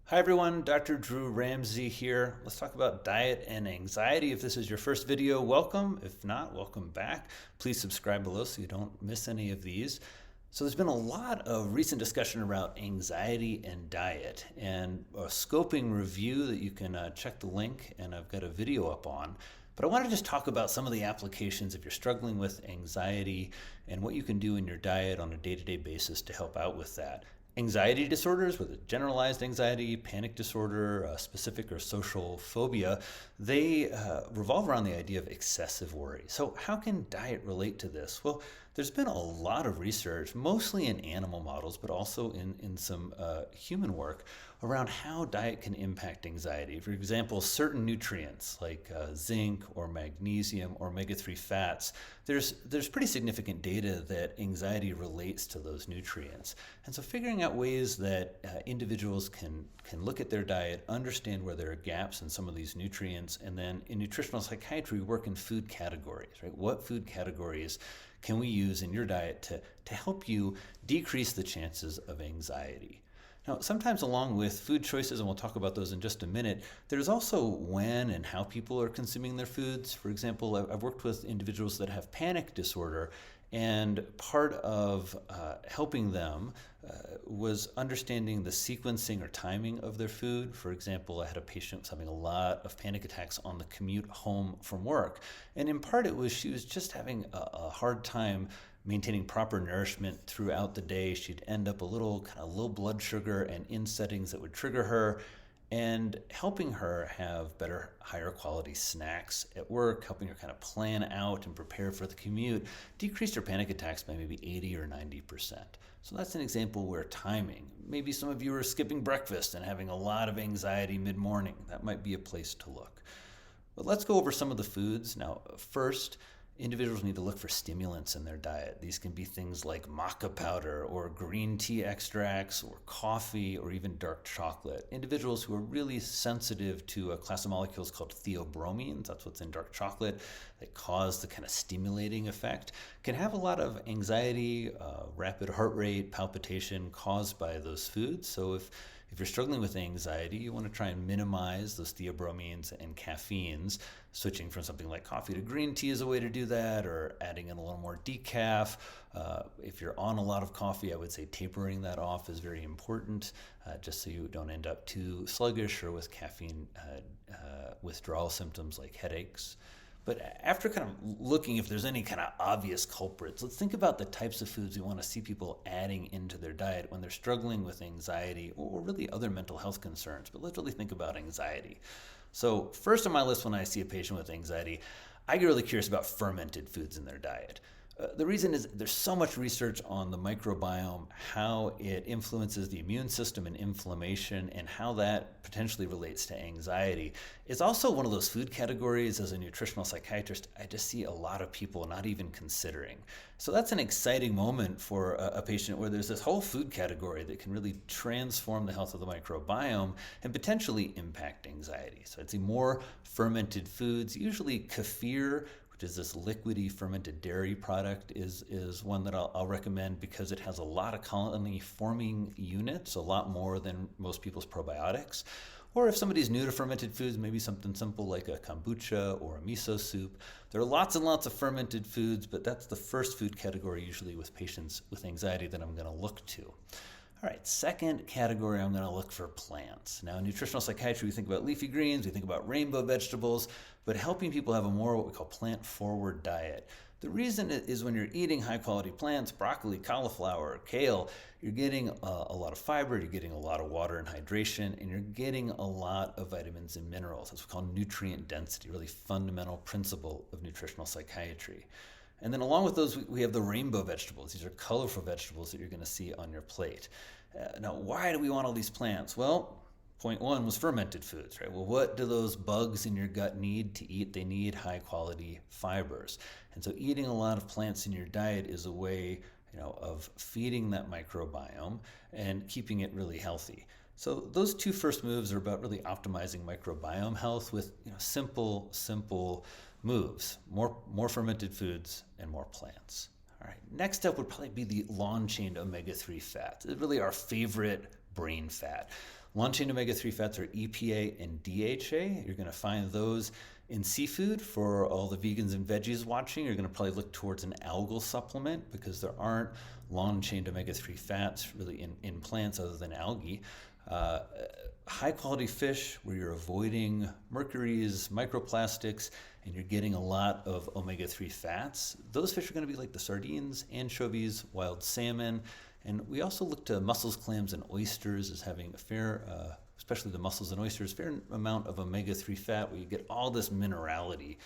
Hi everyone, Dr. Drew Ramsey here. Let's talk about diet and anxiety. If this is your first video, welcome. If not, welcome back. Please subscribe below so you don't miss any of these. So there's been a lot of recent discussion around anxiety and diet and a scoping review that you can check the link, and I've got a video up on. But I want to just talk about some of the applications if you're struggling with anxiety and what you can do in your diet on a day-to-day basis to help out with that. Anxiety disorders, whether generalized anxiety, panic disorder, specific or social phobia, they revolve around the idea of excessive worry. So how can diet relate to this? Well, there's been a lot of research, mostly in animal models, but also in some human work around how diet can impact anxiety. For example, certain nutrients like zinc or magnesium or omega-3 fats, there's pretty significant data that anxiety relates to those nutrients. And so figuring out ways that individuals can look at their diet, understand where there are gaps in some of these nutrients, and then in nutritional psychiatry, work in food categories, right? What food categories can we use in your diet to help you decrease the chances of anxiety? Now, sometimes along with food choices, and we'll talk about those in just a minute, there's also when and how people are consuming their foods. For example, I've worked with individuals that have panic disorder, and part of helping them was understanding the sequencing or timing of their food. For example, I had a patient was having a lot of panic attacks on the commute home from work. And in part, it was she was just having a hard time maintaining proper nourishment throughout the day. She'd end up a little kind of low blood sugar and in settings that would trigger her, and helping her have better, higher quality snacks at work, helping her kind of plan out and prepare for the commute, decreased her panic attacks by maybe 80 or 90%. So that's an example where timing, maybe some of you are skipping breakfast and having a lot of anxiety mid-morning. That might be a place to look. But let's go over some of the foods. Now, first, individuals need to look for stimulants in their diet. These can be things like maca powder or green tea extracts or coffee or even dark chocolate. Individuals who are really sensitive to a class of molecules called theobromines, that's what's in dark chocolate, that cause the kind of stimulating effect, can have a lot of anxiety, rapid heart rate, palpitation caused by those foods. So if you're struggling with anxiety, you want to try and minimize those theobromines and caffeines. Switching from something like coffee to green tea is a way to do that, or adding in a little more decaf. If you're on a lot of coffee, I would say tapering that off is very important, just so you don't end up too sluggish or with caffeine withdrawal symptoms like headaches. But after kind of looking if there's any kind of obvious culprits, let's think about the types of foods we want to see people adding into their diet when they're struggling with anxiety or really other mental health concerns. But let's really think about anxiety. So first on my list when I see a patient with anxiety, I get really curious about fermented foods in their diet. The reason is there's so much research on the microbiome, how it influences the immune system and inflammation, and how that potentially relates to anxiety. It's also one of those food categories as a nutritional psychiatrist I just see a lot of people not even considering. So that's an exciting moment for a patient where there's this whole food category that can really transform the health of the microbiome and potentially impact anxiety. So I'd say more fermented foods, usually kefir, which is this liquidy fermented dairy product, is one that I'll recommend because it has a lot of colony-forming units, a lot more than most people's probiotics. Or if somebody's new to fermented foods, maybe something simple like a kombucha or a miso soup. There are lots and lots of fermented foods, but that's the first food category usually with patients with anxiety that I'm going to look to. All right, second category, I'm going to look for plants. Now, in nutritional psychiatry, we think about leafy greens, we think about rainbow vegetables, but helping people have a more what we call plant-forward diet. The reason is when you're eating high-quality plants, broccoli, cauliflower, kale, you're getting a lot of fiber, you're getting a lot of water and hydration, and you're getting a lot of vitamins and minerals. That's what we call nutrient density, really fundamental principle of nutritional psychiatry. And then along with those, we have the rainbow vegetables. These are colorful vegetables that you're going to see on your plate. Now, why do we want all these plants? Well, point one was fermented foods, right? Well, what do those bugs in your gut need to eat? They need high quality fibers. And so eating a lot of plants in your diet is a way, of feeding that microbiome and keeping it really healthy. So those two first moves are about really optimizing microbiome health with simple moves, more fermented foods and more plants. All right, next up would probably be the long-chain omega-3 fats. It's really our favorite brain fat. Long-chain omega-3 fats are EPA and DHA. You're going to find those in seafood. For all the vegans and veggies watching, you're going to probably look towards an algal supplement because there aren't long-chain omega-3 fats really in plants other than algae. High quality fish where you're avoiding mercuries, microplastics, and you're getting a lot of omega-3 fats. Those fish are going to be like the sardines, anchovies, wild salmon. And we also look to mussels, clams, and oysters as having a fair, especially the mussels and oysters, fair amount of omega-3 fat where you get all this minerality.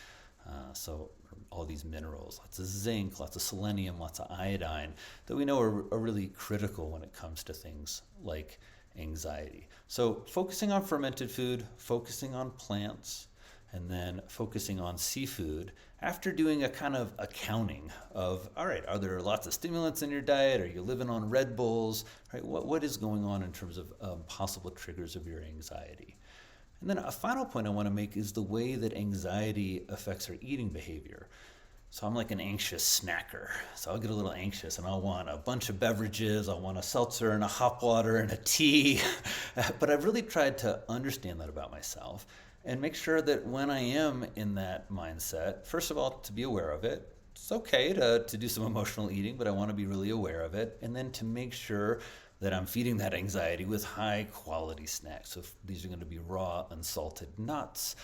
So all these minerals, lots of zinc, lots of selenium, lots of iodine that we know are really critical when it comes to things like anxiety. So focusing on fermented food, focusing on plants, and then focusing on seafood after doing a kind of accounting of, all right, are there lots of stimulants in your diet? Are you living on Red Bulls? Right? What is going on in terms of possible triggers of your anxiety? And then a final point I want to make is the way that anxiety affects our eating behavior. So I'm like an anxious snacker. So I'll get a little anxious and I'll want a bunch of beverages. I'll want a seltzer and a hot water and a tea. But I've really tried to understand that about myself and make sure that when I am in that mindset, first of all, to be aware of it. It's okay to do some emotional eating, but I want to be really aware of it. And then to make sure that I'm feeding that anxiety with high quality snacks. So these are going to be raw, unsalted nuts,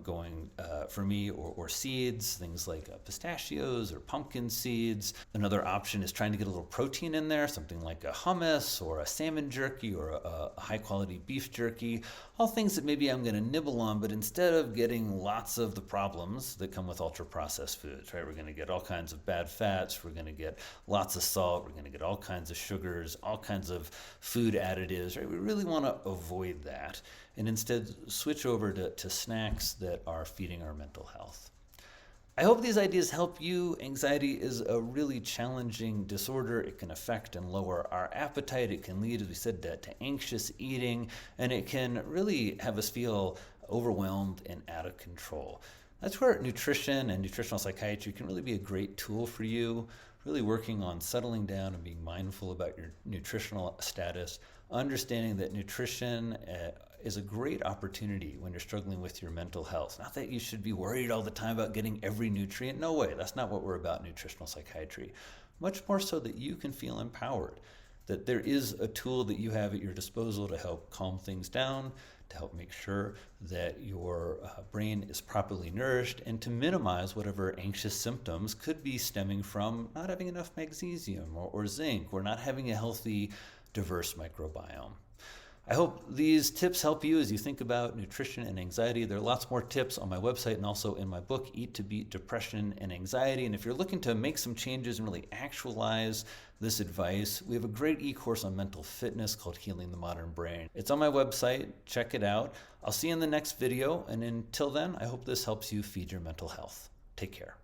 going for me, or seeds, things like pistachios or pumpkin seeds. Another option is trying to get a little protein in there, something like a hummus or a salmon jerky or a high quality beef jerky. All things that maybe I'm going to nibble on, but instead of getting lots of the problems that come with ultra processed foods, right? We're going to get all kinds of bad fats, we're going to get lots of salt, we're going to get all kinds of sugars, all kinds of food additives, right? We really want to avoid that and instead switch over to snacks that are feeding our mental health. I hope these ideas help you. Anxiety is a really challenging disorder. It can affect and lower our appetite. It can lead, as we said, to anxious eating, and it can really have us feel overwhelmed and out of control. That's where nutrition and nutritional psychiatry can really be a great tool for you, really working on settling down and being mindful about your nutritional status, understanding that nutrition is a great opportunity when you're struggling with your mental health. Not that you should be worried all the time about getting every nutrient. No way. That's not what we're about in nutritional psychiatry. Much more so that you can feel empowered, that there is a tool that you have at your disposal to help calm things down, to help make sure that your brain is properly nourished, and to minimize whatever anxious symptoms could be stemming from not having enough magnesium or zinc, or not having a healthy, diverse microbiome. I hope these tips help you as you think about nutrition and anxiety. There are lots more tips on my website and also in my book, Eat to Beat Depression and Anxiety. And if you're looking to make some changes and really actualize this advice, we have a great e-course on mental fitness called Healing the Modern Brain. It's on my website. Check it out. I'll see you in the next video. And until then, I hope this helps you feed your mental health. Take care.